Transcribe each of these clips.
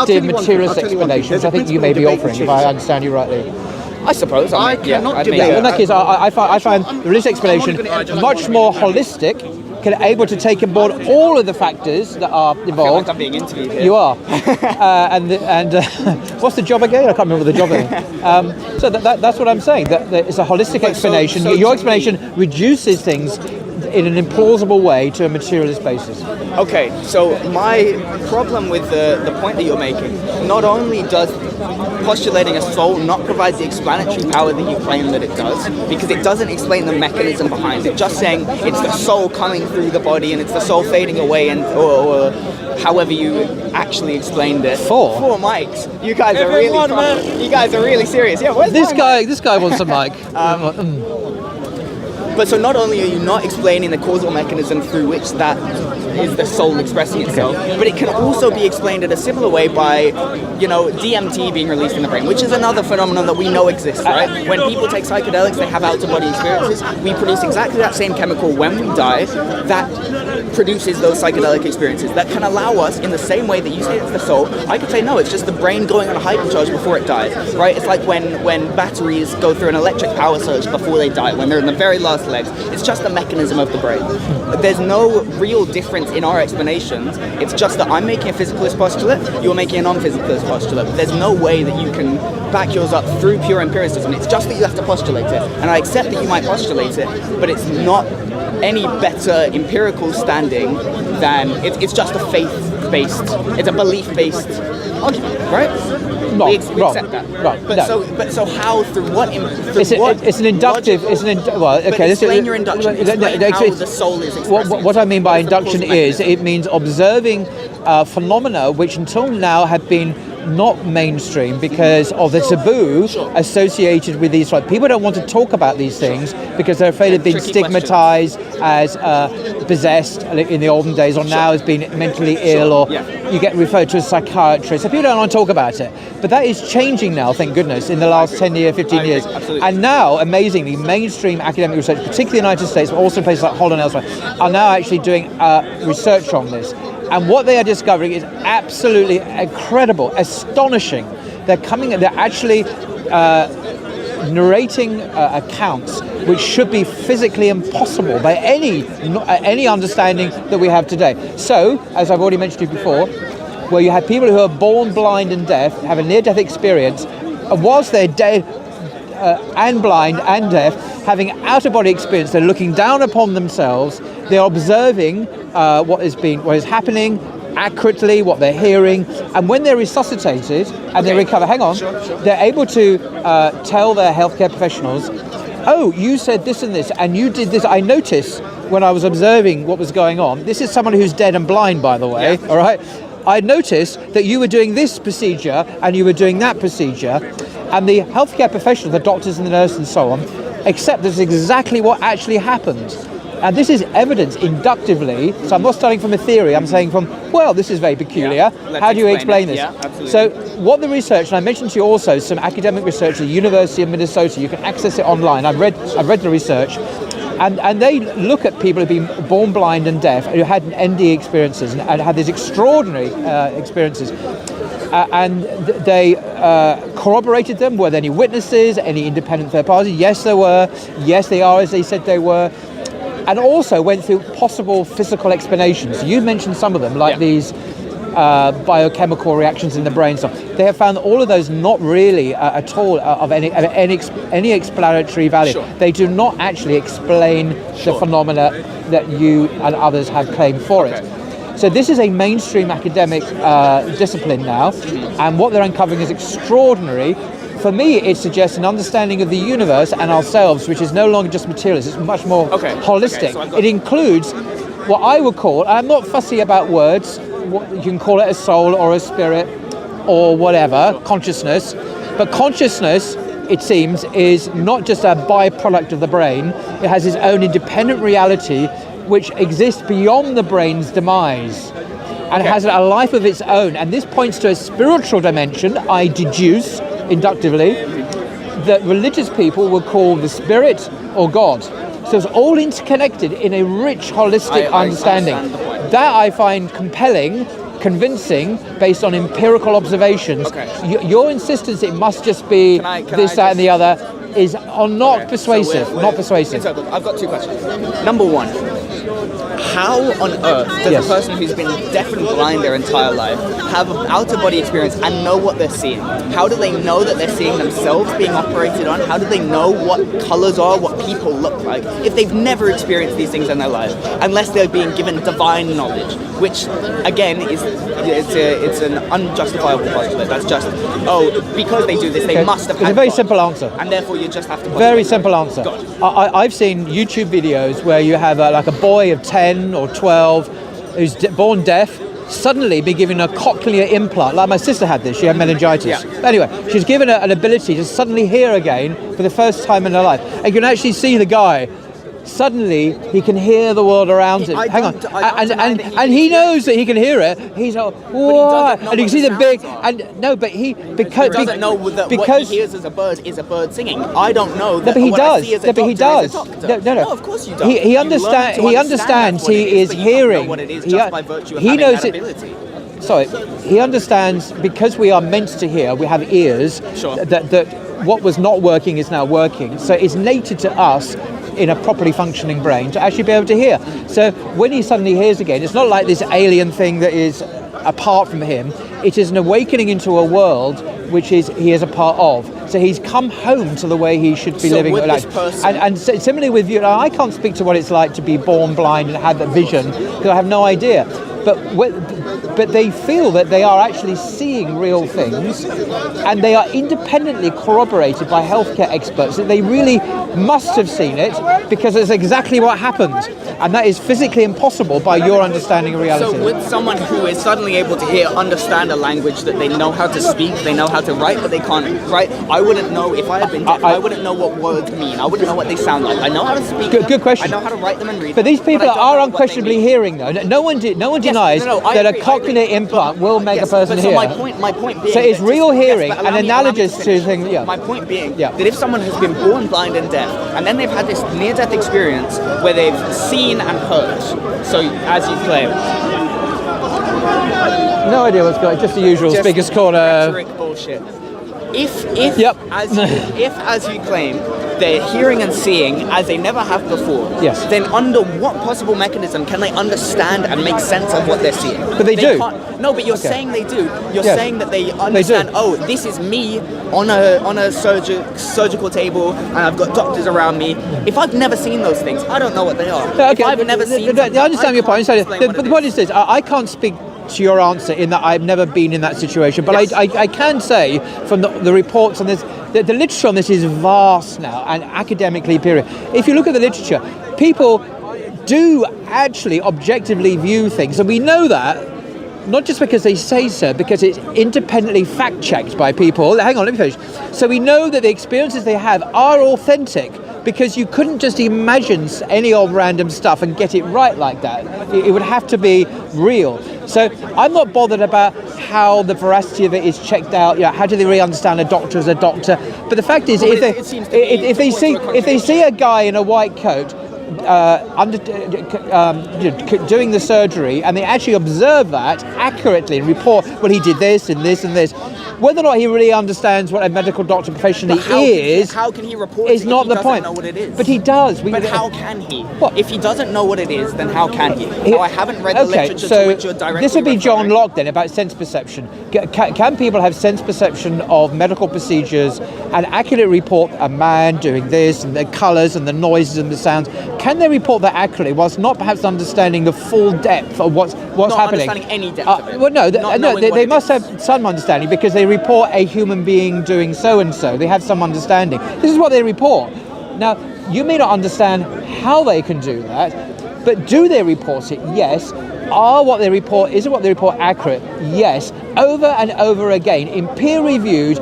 materialist explanation, which I think you may be offering, if I understand you rightly. I suppose. I cannot debate. Yeah, in that case, I find the religious explanation much more holistic, able to take on board all of the factors that are involved. I feel like I'm being interviewed here. You are. and what's the job again? I can't remember the job again. So that's what I'm saying. That it's a holistic explanation. Your explanation reduces things in an implausible way to a materialist basis. Okay, so my problem with the point that you're making, not only does postulating a soul not provide the explanatory power that you claim that it does, because it doesn't explain the mechanism behind it, just saying it's the soul coming through the body and it's the soul fading away, and or however you actually explained it. Four mics. You guys are really you guys are really serious. Yeah, where's this guy? This guy wants a mic. But so not only are you not explaining the causal mechanism through which that is the soul expressing itself, but it can also be explained in a similar way by, DMT being released in the brain, which is another phenomenon that we know exists, right? When people take psychedelics, they have out-of-body experiences. We produce exactly that same chemical when we die that produces those psychedelic experiences that can allow us, in the same way that you say it's the soul, I could say no, it's just the brain going on a hypercharge before it dies, right? It's like when batteries go through an electric power surge before they die, when they're in the very last legs. It's just the mechanism of the brain. There's no real difference in our explanations. It's just that I'm making a physicalist postulate, you're making a non-physicalist postulate. There's no way that you can back yours up through pure empiricism. It's just that you have to postulate it. And I accept that you might postulate it, but it's not any better empirical standing than it's just a faith-based, it's a belief-based argument, right? We accept that. Right. But so how, through what? It's an inductive. Explain your induction. Explain how the soul is expressing. What I mean by induction is it means observing phenomena which until now have been not mainstream because of the taboo associated with these. Like, people don't want to talk about these things because they're afraid of being stigmatized as possessed in the olden days, or now as being mentally ill, or you get referred to as psychiatrist. So people don't want to talk about it. But that is changing now, thank goodness, in the last 10 years, 15 years. Absolutely. And now, amazingly, mainstream academic research, particularly in the United States, but also in places like Holland and elsewhere, are now actually doing research on this. And what they are discovering is absolutely incredible, astonishing. They're actually narrating accounts which should be physically impossible by any understanding that we have today. So, as I've already mentioned to you before, where you have people who are born blind and deaf, have a near-death experience, and whilst they're dead and blind and deaf, having out-of-body experience, they're looking down upon themselves, they're observing what is happening accurately, what they're hearing, and when they're resuscitated and they recover, they're able to tell their healthcare professionals, oh, you said this and this, and you did this. I noticed when I was observing what was going on, this is someone who's dead and blind, by the way, all right? I noticed that you were doing this procedure and you were doing that procedure, and the healthcare professionals, the doctors and the nurses and so on, accept this is exactly what actually happened. And this is evidence inductively, so I'm not starting from a theory, I'm saying from, well, this is very peculiar. How do you explain this? Yeah, absolutely. So what the research, and I mentioned to you also some academic research at the University of Minnesota, you can access it online, I've read the research, and they look at people who've been born blind and deaf, who had NDE experiences and had these extraordinary experiences. And they corroborated them. Were there any witnesses, any independent third parties? Yes, there were. Yes, they are, as they said they were. And also went through possible physical explanations. You mentioned some of them, like these biochemical reactions in the brain. So they have found all of those not really at all of any explanatory value. Sure. They do not actually explain the phenomena that you and others have claimed for it. So this is a mainstream academic discipline now, and what they're uncovering is extraordinary. For me, it suggests an understanding of the universe and ourselves, which is no longer just materialist, it's much more holistic. So it includes what I would call, I'm not fussy about words, you can call it a soul or a spirit or whatever, consciousness, but consciousness, it seems, is not just a byproduct of the brain, it has its own independent reality which exists beyond the brain's demise and has a life of its own. And this points to a spiritual dimension, I deduce inductively, that religious people would call the spirit or God. So it's all interconnected in a rich, holistic understanding. That I find compelling convincing based on empirical observations. Okay. Your insistence it must just be Can this, I that, and the other is not persuasive. So not persuasive. So I've got two questions. Number one, how on earth does a person who's been deaf and blind their entire life have an out-of-body experience and know what they're seeing? How do they know that they're seeing themselves being operated on? How do they know what colors are, what people look like, if they've never experienced these things in their life, unless they're being given divine knowledge, which, again, it's an unjustifiable postulate. That's just, because they do this, they must have had It's a very God, simple answer. and therefore you just have to... Very simple answer. I've seen YouTube videos where you have like a boy of 10 or 12 who's born deaf suddenly be given a cochlear implant. Like my sister had this, she had meningitis. Yeah. Anyway, she's given an ability to suddenly hear again for the first time in her life. And you can actually see the guy, suddenly he can hear the world around him. Hang on. And he knows that he can hear it. He's like, what? And you can see the big, He doesn't know that what he hears as a bird is a bird singing. I don't know that but he what does. I see as a doctor is a doctor. No, of course you don't. He understands he is hearing. What it is just by virtue of he having knows that it. ability. Sorry, he understands because we are meant to hear. We have ears. Sure. That what was not working is now working. So it's native to us in a properly functioning brain to actually be able to hear. So when he suddenly hears again, it's not like this alien thing that is apart from him. It is an awakening into a world which he is a part of. So he's come home to the way he should be living. With this person, and similarly with you, I can't speak to what it's like to be born blind and have that vision because I have no idea. But they feel that they are actually seeing real things, and they are independently corroborated by healthcare experts that they really must have seen it because it's exactly what happened, and that is physically impossible by your understanding of reality. So with someone who is suddenly able to understand a language that they know how to speak, they know how to write, but they can't write, I wouldn't know if I had been deaf. I wouldn't know what words mean. I wouldn't know what they sound like. I know how to speak them. Good question. I know how to write them and read them. But these people I don't are know unquestionably hearing, though. No one denies that a cochlear implant will make a person hear. So my point being... So it's real hearing and analogous to things... Yeah. My point being that if someone has been born blind and deaf, and then they've had this near-death experience where they've seen and heard, so as you claim... No idea what's going on, just the usual Speaker's Corner... Rhetoric bullshit. If as you claim, they're hearing and seeing as they never have before, yes, then under what possible mechanism can they understand and make sense of what they're seeing? But they do. No, but you're saying they do. You're saying that they understand, this is me on a surgical table and I've got doctors around me. If I've never seen those things, I don't know what they are. If I've never seen them, I understand your point. But the point is this, I can't speak to your answer in that I've never been in that situation, but yes. I can say from the reports on this, the literature on this is vast now and academically period. If you look at the literature, people do actually objectively view things, and we know that not just because they say so, because it's independently fact-checked by people. Hang on, let me finish. So we know that the experiences they have are authentic, because you couldn't just imagine any old random stuff and get it right like that. It would have to be real. So I'm not bothered about how the veracity of it is checked out. How do they really understand a doctor as a doctor? But the fact is, if they see a guy in a white coat doing the surgery, and they actually observe that accurately and report, well, he did this and this and this, whether or not he really understands what a medical doctor professionally how can he report is not the point. Know what it is? But he does. But how can he? What? If he doesn't know what it is, then how can he? I haven't read the literature to which you're directly this would be John referring. Locke then, about sense perception. Can people have sense perception of medical procedures and accurately report a man doing this and the colours and the noises and the sounds? Can they report that accurately whilst not perhaps understanding the full depth of what's not happening? Not understanding any depth of it. Well, no, they must have some understanding, because they report a human being doing so and so. They have some understanding. This is what they report. Now, you may not understand how they can do that, but do they report it? Yes. Is what they report accurate? Yes. Over and over again in peer-reviewed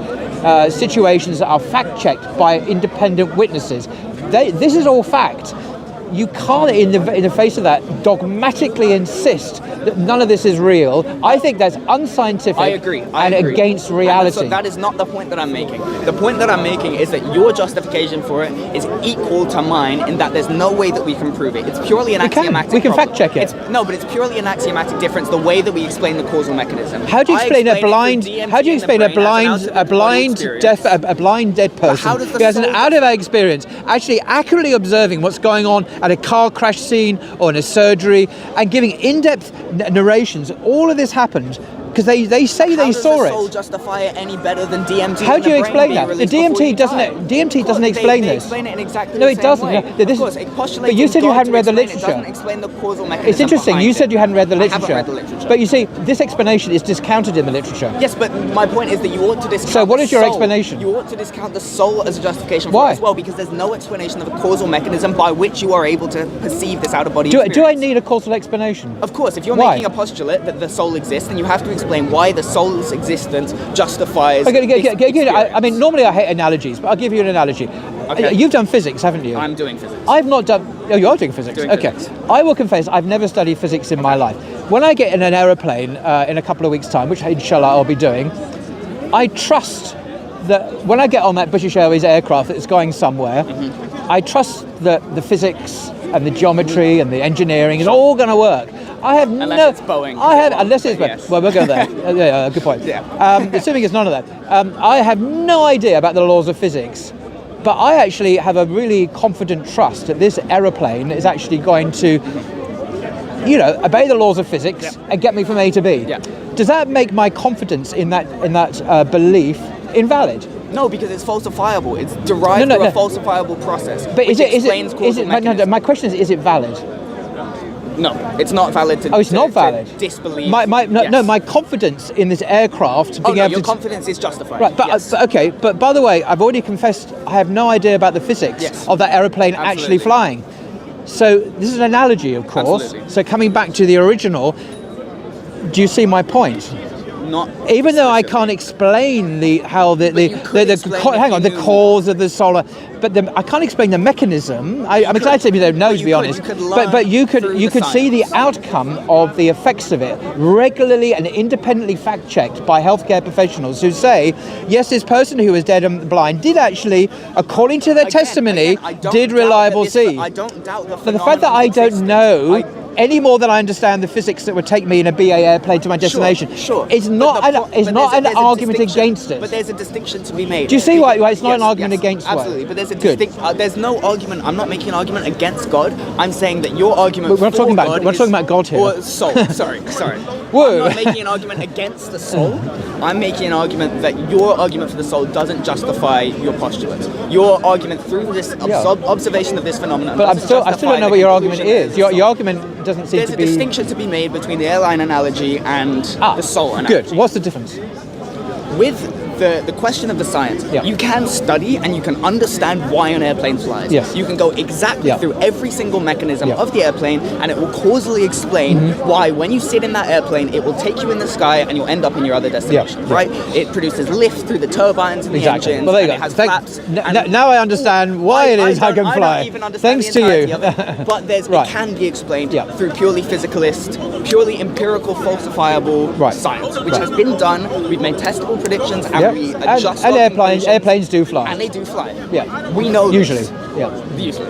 situations that are fact-checked by independent witnesses. This is all fact. You can't, in the face of that, dogmatically insist that none of this is real, I think that's unscientific I agree. and against reality. So that is not the point that I'm making. The point that I'm making is that your justification for it is equal to mine in that there's no way that we can prove it. It's purely an axiomatic We can problem. fact check it. But it's purely an axiomatic difference, the way that we explain the causal mechanism. How do you explain a blind? How do you explain a blind dead person how does the who has an soul- out-of-body experience actually accurately observing what's going on at a car crash scene or in a surgery and giving in-depth narrations? All of this happened because they say they saw How does the it. soul justify it any better than DMT? How in do you the brain explain being that? The released before you die? DMT doesn't Of course, explain they this. explain it in exactly No, the it same doesn't. way. No, Of course, it postulates but you said you God hadn't to read the explain it. literature. It doesn't explain the causal mechanism. It's interesting. behind You said it. you hadn't read the I literature. haven't read the literature. But you see, this explanation is discounted in the literature. Yes, but my point is that you ought to discount. So what the is your soul. explanation? You ought to discount the soul as a justification for Why? it as well, because there's no explanation of a causal mechanism by which you are able to perceive this out-of-body Do experience. I need a causal explanation? Of course, if you're Why? making a postulate that the soul exists, then you have to explain why the soul's existence justifies. Okay, this experience. I mean, normally I hate analogies, but I'll give you an analogy. Okay. You've done physics, haven't you? I'm doing physics. I've not done. Oh, you are doing physics. Doing okay. physics. I will confess, I've never studied physics in my life. When I get in an aeroplane in a couple of weeks' time, which inshallah I'll be doing, I trust that when I get on that British Airways aircraft that's going somewhere, I trust that the physics and the geometry and the engineering is all going to work. I have Unless it's Boeing. Unless it's Boeing. Yes. Well, we'll go there. Good point. Yeah. Assuming it's none of that. I have no idea about the laws of physics, but I actually have a really confident trust that this aeroplane is actually going to, obey the laws of physics and get me from A to B. Yeah. Does that make my confidence in that belief invalid? No, because it's falsifiable. It's derived No, from a no. falsifiable process. But which explains causal mechanism. my question is it valid? No, it's not valid to. Oh, it's not to valid. Disbelieve. No, my confidence in this aircraft being able your to. confidence is justified. Right, but yes. okay, but by the way, I've already confessed I have no idea about the physics Yes. of that aeroplane actually Absolutely. flying. So this is an analogy, of course. Absolutely. So coming back to the original, do you see my point? Not Even though I sufficient. can't explain the you could explain if you knew cause of the solar, but I can't explain the mechanism. I'm excited to say you know, to be honest. You could learn But you through could the see the science. outcome of the effects of it regularly and independently fact checked by healthcare professionals who say, yes, this person who was dead and blind did actually, according to their testimony, I don't did doubt reliable that this- see. I don't doubt the. But the fact that I don't know any more than I understand the physics that would take me in a BA airplane to my destination, Sure. it's not an There's a argument distinction. against it. But there's a distinction to be made. Do you see why it's not an Yes, argument yes, against what? Absolutely, but there's a Good. there's no argument. I'm not making an argument against God. I'm saying that your argument. We're not for talking about- God we're not is- talking about God here. Or soul. Sorry. Whoa. I'm not making an argument against the soul. I'm making an argument that your argument for the soul doesn't justify your postulate. Your argument through this observation of this phenomenon. But I doesn't still don't justify know the what your argument conclusion is. that Your it's the soul. argument doesn't seem There's to a be. distinction to be made between the airline analogy and the soul analogy. Good. What's the difference? With the question of the science, Yeah. you can study and you can understand why an airplane flies. Yes. You can go exactly Yeah. through every single mechanism Yeah. of the airplane, and it will causally explain why when you sit in that airplane, it will take you in the sky and you'll end up in your other destination, Yeah. right? It produces lift through the turbines and the Exactly. engines, Well, there you and go. it has flaps. and- Now I understand why it is I can I fly. don't even understand Thanks the to you. entirety of it, but Right. it can be explained Yeah. through purely physicalist, purely empirical, falsifiable Right. science, which Right. has been done. We've made testable predictions and Yeah. we And adjust our conclusions. airplanes do fly. And they do fly. Yeah. We know this. Usually. Yeah. Usually.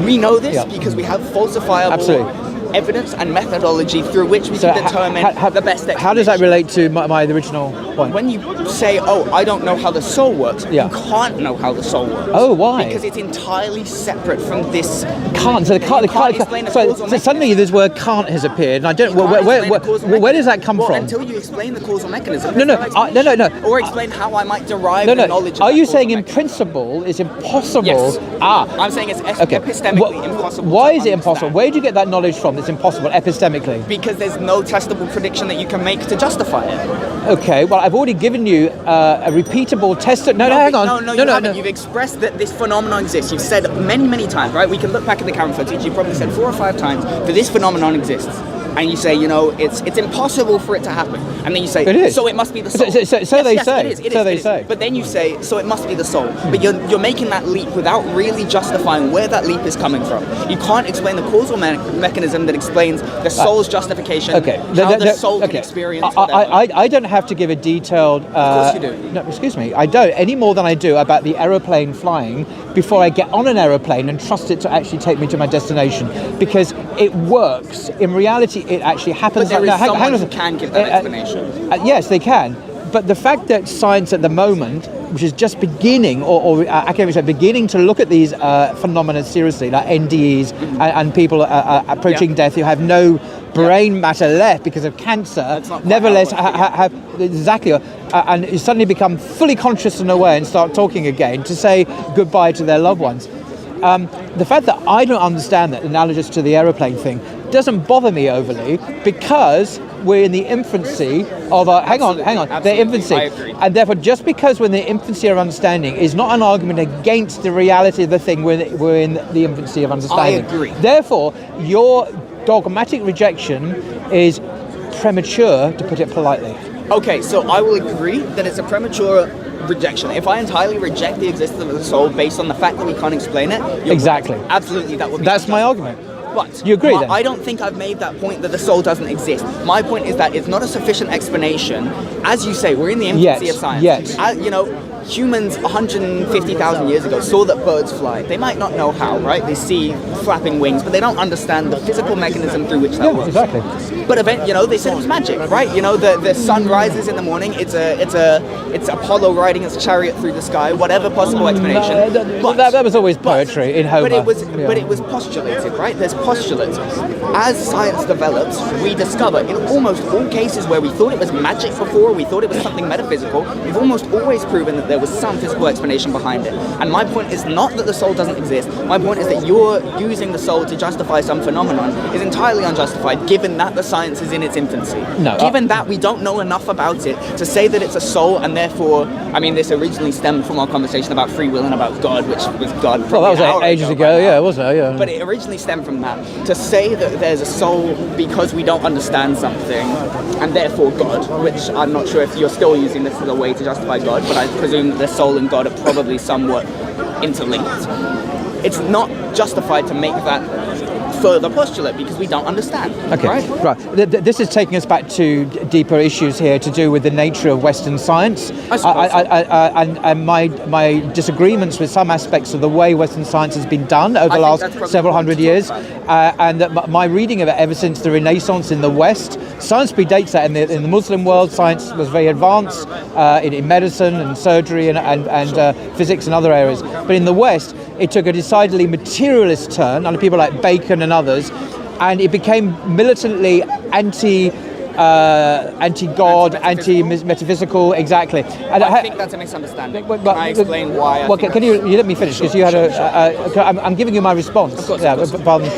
We know this Yeah. because we have falsifiable Absolutely. evidence and methodology through which we can determine the best explanation. How does that relate to my original point? When you say, oh, I don't know how the soul works, Yeah. you can't know how the soul works. Oh, why? Because it's entirely separate from this. Can't. So the can't. You can't explain the causal So suddenly this word "can't" has appeared, and I don't. You can't explain the causal Where does that come well, from? Until you explain the causal mechanism. No, there's no, no. Or explain how I might derive No, the no. knowledge of Are that you causal saying in mechanism. principle it's impossible? Yes. Ah. I'm saying it's Okay. epistemically impossible. Why to is it impossible? understand. Where do you get that knowledge from? That's impossible epistemically. Because there's no testable prediction that you can make to justify it. Okay. Well, I've already given you a repeatable test. No, hang on. No, you haven't. You've expressed that this phenomenon exists. You've said many, many times, right? We can look back at the camera footage. You've probably said 4 or 5 times that this phenomenon exists. and you say, it's impossible for it to happen, and then you say, it is. So it must be the soul. So they say. It is. But then you say, so it must be the soul. But you're making that leap without really justifying where that leap is coming from. You can't explain the causal mechanism that explains the soul's justification, how the soul can experience whatever. I don't have to give a detailed... of course you do. No, excuse me. I don't, any more than I do about the aeroplane flying before I get on an aeroplane and trust it to actually take me to my destination, because it works. In reality, it actually happens. But there is someone who can give that explanation. Yes, they can. But the fact that science at the moment, which is just beginning, or academics are beginning to look at these phenomena seriously, like NDEs and people approaching death who have no brain matter left because of cancer, nevertheless have exactly, and you suddenly become fully conscious and aware and start talking again to say goodbye to their loved ones. The fact that I don't understand that, analogous to the aeroplane thing, doesn't bother me overly, because we're in the infancy of hang on, the infancy, and therefore just because we're in the infancy of understanding is not an argument against the reality of the thing. We're in the infancy of understanding. I agree. Therefore, your dogmatic rejection is premature, to put it politely. Okay, so I will agree that it's a premature rejection. If I entirely reject the existence of the soul based on the fact that we can't explain it, exactly. Absolutely, that would be. That's my argument. But you agree then? I don't think I've made that point that the soul doesn't exist. My point is that it's not a sufficient explanation. As you say, we're in the infancy of science. Humans 150,000 years ago saw that birds fly. They might not know how, right? They see flapping wings, but they don't understand the physical mechanism through which that works. Exactly. But they said it was magic, right? The sun rises in the morning. It's Apollo riding his chariot through the sky. Whatever possible explanation. That was always poetry in Homer. But it was postulated, right? There's postulates. As science develops, we discover in almost all cases where we thought it was magic before, we thought it was something metaphysical, we've almost always proven that there was some physical explanation behind it. And my point is not that the soul doesn't exist. My point is that you're using the soul to justify some phenomenon is entirely unjustified, given that the science is in its infancy. Given that we don't know enough about it to say that it's a soul, and therefore, this originally stemmed from our conversation about free will and about God, which was God. Well, that was ages ago, wasn't it? Yeah. But it originally stemmed from that. To say that there's a soul because we don't understand something, and therefore God, which I'm not sure if you're still using this as a way to justify God, but I presume that the soul and God are probably somewhat interlinked. It's not justified to make that further postulate because we don't understand. Okay, right. This is taking us back to deeper issues here to do with the nature of Western science. And my disagreements with some aspects of the way Western science has been done over the last several hundred years, and that my reading of it ever since the Renaissance in the West, science predates that. In the Muslim world, science was very advanced in medicine and surgery and physics and other areas. But in the West, it took a decidedly materialist turn under people like Bacon and others, and it became militantly anti-God, anti-metaphysical, exactly. And I think that's a misunderstanding. Can I explain why? Can you let me finish? Because you had I'm giving you my response. Of course. Pardon.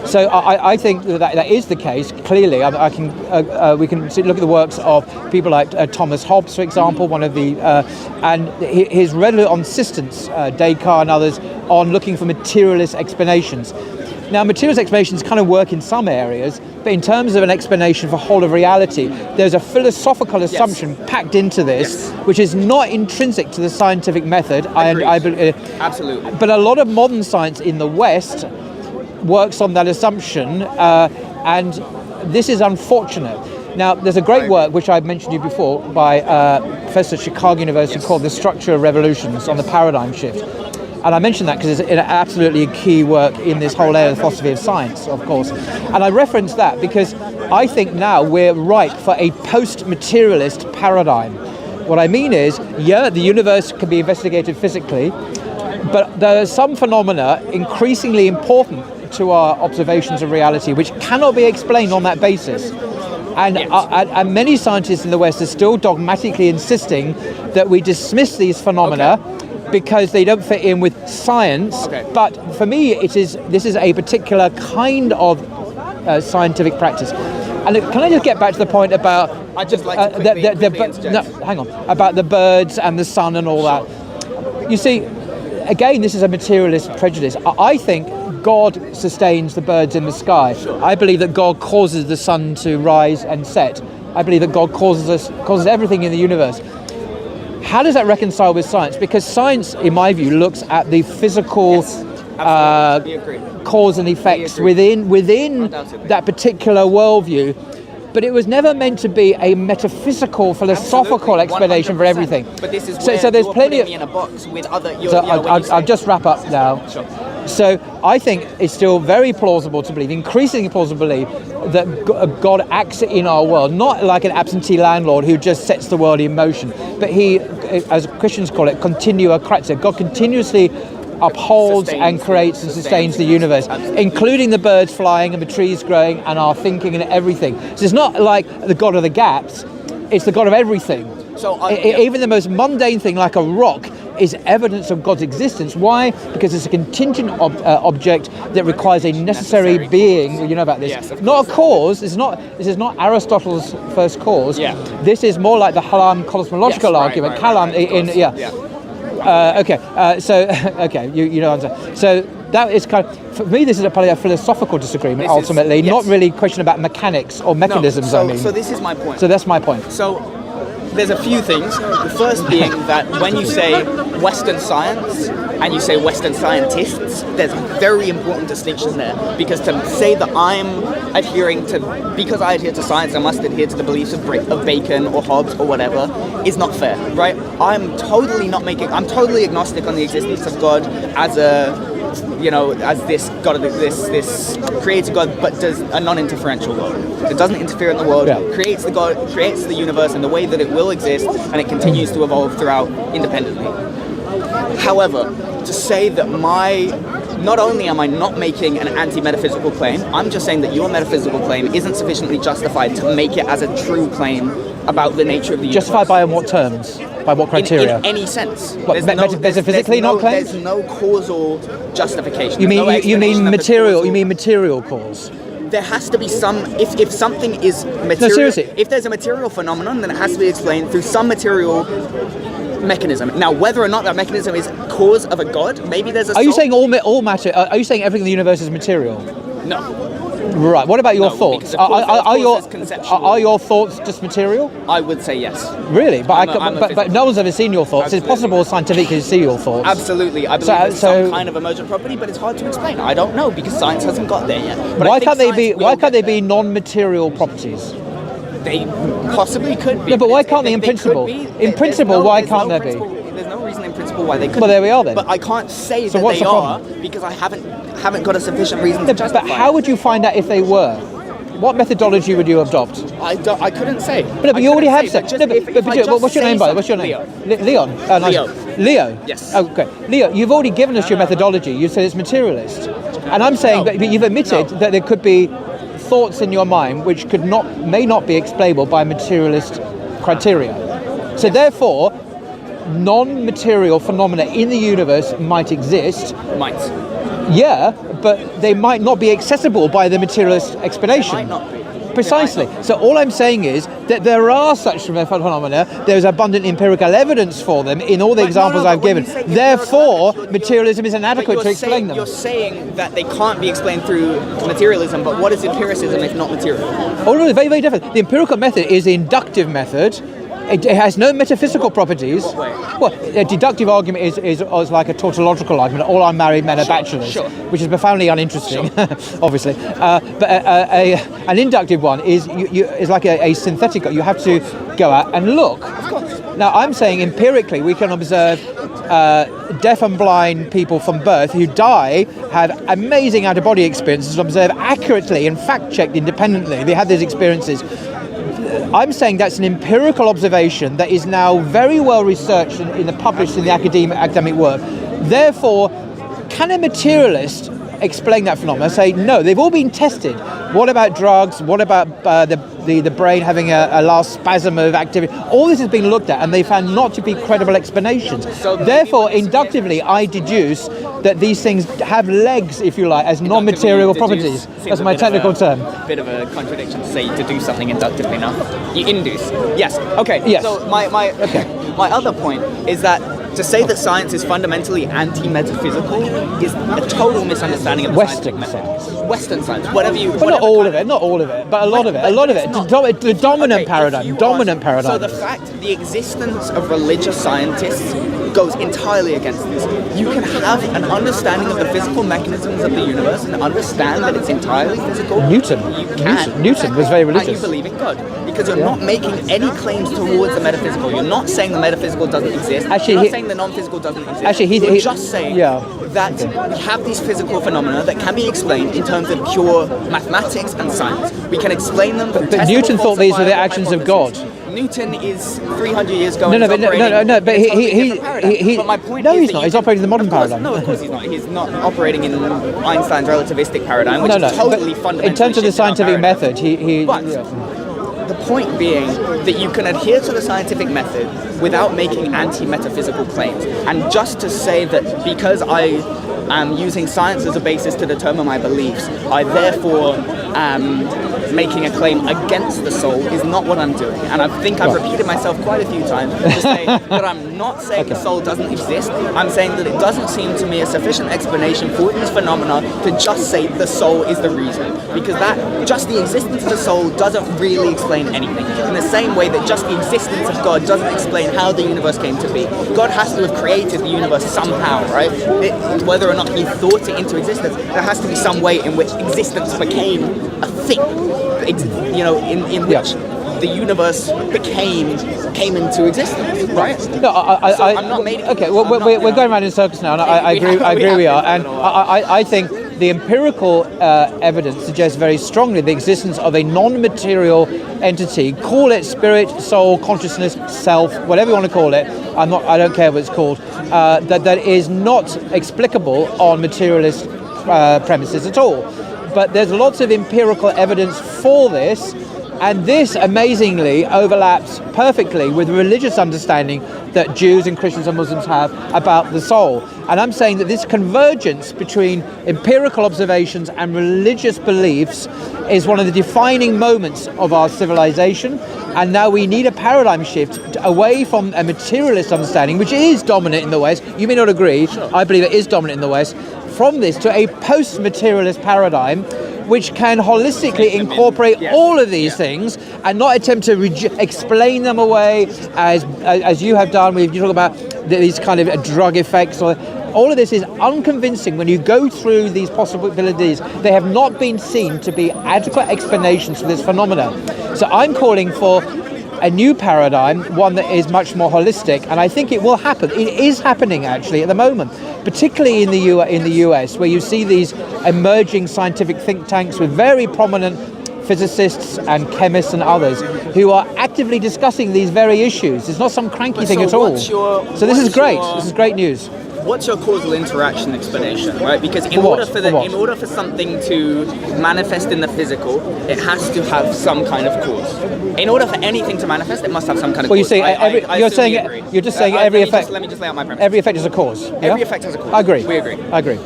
So I think that is the case. Clearly, we can look at the works of people like Thomas Hobbes, for example, one of the, and his readily insistence, Descartes and others, on looking for materialist explanations. Now, materialist explanations kind of work in some areas, but in terms of an explanation for whole of reality, there's a philosophical assumption packed into this, which is not intrinsic to the scientific method. Absolutely. But a lot of modern science in the West works on that assumption, and this is unfortunate. Now, there's a great work, which I've mentioned to you before, by Professor at Chicago University called The Structure of Revolutions on the Paradigm Shift. And I mention that because it's absolutely a key work in this whole area of the philosophy of science, of course. And I reference that because I think now we're ripe for a post-materialist paradigm. What I mean is, the universe can be investigated physically, but there are some phenomena increasingly important to our observations of reality which cannot be explained on that basis. And many scientists in the West are still dogmatically insisting that we dismiss these phenomena because they don't fit in with science. But for me, this is a particular kind of scientific practice. And can I just get back to the point about about the birds and the sun and all that? You see, again, this is a materialist prejudice. I think God sustains the birds in the sky. I believe that God causes the sun to rise and set. I believe that God causes everything in the universe. How does that reconcile with science? Because science, in my view, looks at the physical cause and effects within that particular worldview. But it was never meant to be a metaphysical, philosophical explanation 100%. for everything. But this is so there's plenty of me in a box with other. I'll just wrap up now. Sure. So I think it's still very plausible to believe, increasingly plausible to believe, that God acts in our world, not like an absentee landlord who just sets the world in motion, but he, as Christians call it, continua creatur. God continuously upholds and creates and sustains the universe, including the birds flying and the trees growing and our thinking and everything. So it's not like the God of the gaps, it's the God of everything. So even the most mundane thing like a rock is evidence of God's existence. Why? Because it's a contingent object that requires a necessary being. You know about this. Yes, not a cause. This is not Aristotle's first cause. Yeah. This is more like the Kalam cosmological argument. Kalam you know what I'm saying. So that is kind of, for me, this is probably a philosophical disagreement ultimately, not really a question about mechanics or mechanisms. So this is my point. So that's my point. So there's a few things. The first being that when you say Western science and you say Western scientists, there's a very important distinction there. Because to say that because I adhere to science, I must adhere to the beliefs of Bacon or Hobbes or whatever, is not fair, right? I'm totally agnostic on the existence of God as as this God, this creator God, but does a non-interferential God. It doesn't interfere in the world, creates the universe in the way that it will exist, and it continues to evolve throughout independently. However, to say that not only am I not making an anti-metaphysical claim, I'm just saying that your metaphysical claim isn't sufficiently justified to make it as a true claim about the nature of the universe. Justified by what terms? By what criteria? In any sense. What, metaphysically not claimed? There's no causal justification. You mean material? You mean material cause? There has to be some. If something is material, no, seriously. If there's a material phenomenon, then it has to be explained through some material mechanism. Now, whether or not that mechanism is cause of a god, maybe there's a. Are you saying all matter? Are you saying everything in the universe is material? No. Right. What about your thoughts? Are your thoughts just material? I would say yes. Really? But but no one's ever seen your thoughts. Absolutely. It's possible scientifically to see your thoughts. Absolutely. I believe it's some kind of emergent property, but it's hard to explain. I don't know because science hasn't got there yet. But why can't they be non-material properties? They possibly could be. No, but why can't they in principle? In principle, why can't there be? There's no reason in principle why they couldn't. Well, there we are then. But I can't say that they are because I haven't got a sufficient reason to justify. But how would you find out if they were? What methodology would you adopt? I couldn't say. But you already have said. What's your name, by the way? What's your name? Leon. Leo. Leo. Yes. Okay. Leo, you've already given us your methodology. You said it's materialist, and I'm saying that you've admitted that there could be thoughts in your mind which may not be explainable by materialist criteria. So therefore, non-material phenomena in the universe might exist. Might. Yeah, but they might not be accessible by the materialist explanation. Might not be. Precisely. So all I'm saying is that there are such phenomena. There's abundant empirical evidence for them in all the examples I've given. Therefore, materialism is inadequate to explain them. You're saying that they can't be explained through materialism, but what is empiricism if not material? Oh, no, very, very different. The empirical method is the inductive method. It has no metaphysical properties. What way? Well, a deductive argument is like a tautological argument. All unmarried men are bachelors, which is profoundly uninteresting, obviously. But an inductive one is like a synthetic. You have to go out and look. Of course. Now, I'm saying empirically we can observe deaf and blind people from birth who die, have amazing out-of-body experiences, observe accurately and fact-checked independently. They have these experiences. I'm saying that's an empirical observation that is now very well researched and published in the academic work. Therefore, can a materialist explain that phenomenon? Say, no, they've all been tested. What about drugs? What about the brain having a last spasm of activity? All this has been looked at and they found not to be credible explanations. So therefore, inductively, I deduce that these things have legs, if you like, as non-material properties. That's my technical term. A bit of a contradiction to say to do something inductively now. You induce. Yes. Okay. Yes. So my other point is that To say that science is fundamentally anti-metaphysical is a total misunderstanding of the Western scientific method. science. Western science, whatever you. But whatever not all kind of it, not all of it, but a lot of it. A but lot of it's it. not. The dominant Okay, paradigm. if you Dominant ask- paradigm. So the fact, the existence of religious scientists goes entirely against this. You can have an understanding of the physical mechanisms of the universe and understand that it's entirely physical. Newton. You can. Newton was very And religious. you believe in God. Because you're not making any claims towards the metaphysical. You're not saying the metaphysical doesn't exist. Actually, you're not he- saying the non-physical doesn't exist. Actually, you're he- just saying yeah. that we have these physical phenomena that can be explained in terms of pure mathematics and science. We can explain them. But Newton thought these were the actions of God. Newton is 300 years ago. No, and no, he's but no, operating no, but in a he- totally he- different paradigm. he- But my point no, is he's that not. you He's can- operating in the modern of course- paradigm. No, of course he's not. He's not operating in Einstein's relativistic paradigm, which No, is no. totally but fundamentally in terms of the shifted our scientific paradigm. method, he But yeah. the point being that you can adhere to the scientific method without making anti-metaphysical claims. And just to say that because I am using science as a basis to determine my beliefs, I therefore am making a claim against the soul is not what I'm doing. And I think I've repeated myself quite a few times to say that I'm not saying the soul doesn't exist. I'm saying that it doesn't seem to me a sufficient explanation for these phenomena to just say the soul is the reason. Because that, just the existence of the soul doesn't really explain anything. In the same way that just the existence of God doesn't explain how the universe came to be. God has to have created the universe somehow, right? Whether or not he thought it into existence, there has to be some way in which existence became a thing. You know, in which the universe came into existence, right? No, I'm not made. Okay, well, we're going around in circles now, and I agree we are, and I think the empirical evidence suggests very strongly the existence of a non-material entity. Call it spirit, soul, consciousness, self, whatever you want to call it. I don't care what it's called. That is not explicable on materialist premises at all. But there's lots of empirical evidence for this, and this amazingly overlaps perfectly with the religious understanding that Jews and Christians and Muslims have about the soul. And I'm saying that this convergence between empirical observations and religious beliefs is one of the defining moments of our civilization. And now we need a paradigm shift away from a materialist understanding, which is dominant in the West. You may not agree. Sure. I believe it is dominant in the West. From this to a post-materialist paradigm, which can holistically incorporate all of these things and not attempt to explain them away as you have done. You talk about these kind of drug effects. All of this is unconvincing when you go through these possibilities. They have not been seen to be adequate explanations for this phenomena. So I'm calling for a new paradigm, one that is much more holistic, and I think it will happen. It is happening actually at the moment, particularly in the US, where you see these emerging scientific think tanks with very prominent physicists and chemists and others who are actively discussing these very issues. It's not some cranky thing at all. So this is great. This is great news. What's your causal interaction explanation, right? Because in order for something to manifest in the physical, it has to have some kind of cause. In order for anything to manifest, it must have some kind of cause. Well, you say you're just saying every effect. Let me just lay out my premise. Every effect is a cause. Every effect has a cause. I agree. We agree. I agree.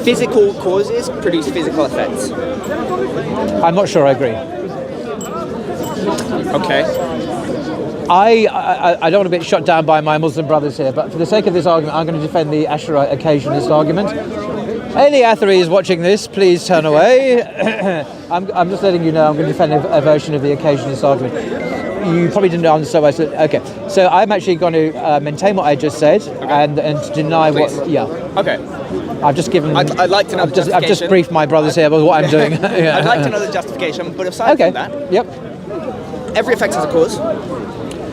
Physical causes produce physical effects. I'm not sure I agree. Okay. I don't want to be shot down by my Muslim brothers here, but for the sake of this argument, I'm going to defend the Asherite occasionist argument. Any Atheries watching this, please turn away. I'm just letting you know I'm going to defend a version of the occasionist argument. You probably didn't answer, so I said, okay. So I'm actually going to maintain what I just said and deny what, yeah. Okay. I've just given... I'd like to know the justification. I've just briefed my brothers here about what I'm doing. Yeah. I'd like to know the justification, but aside from that... Yep. Every effect has a cause.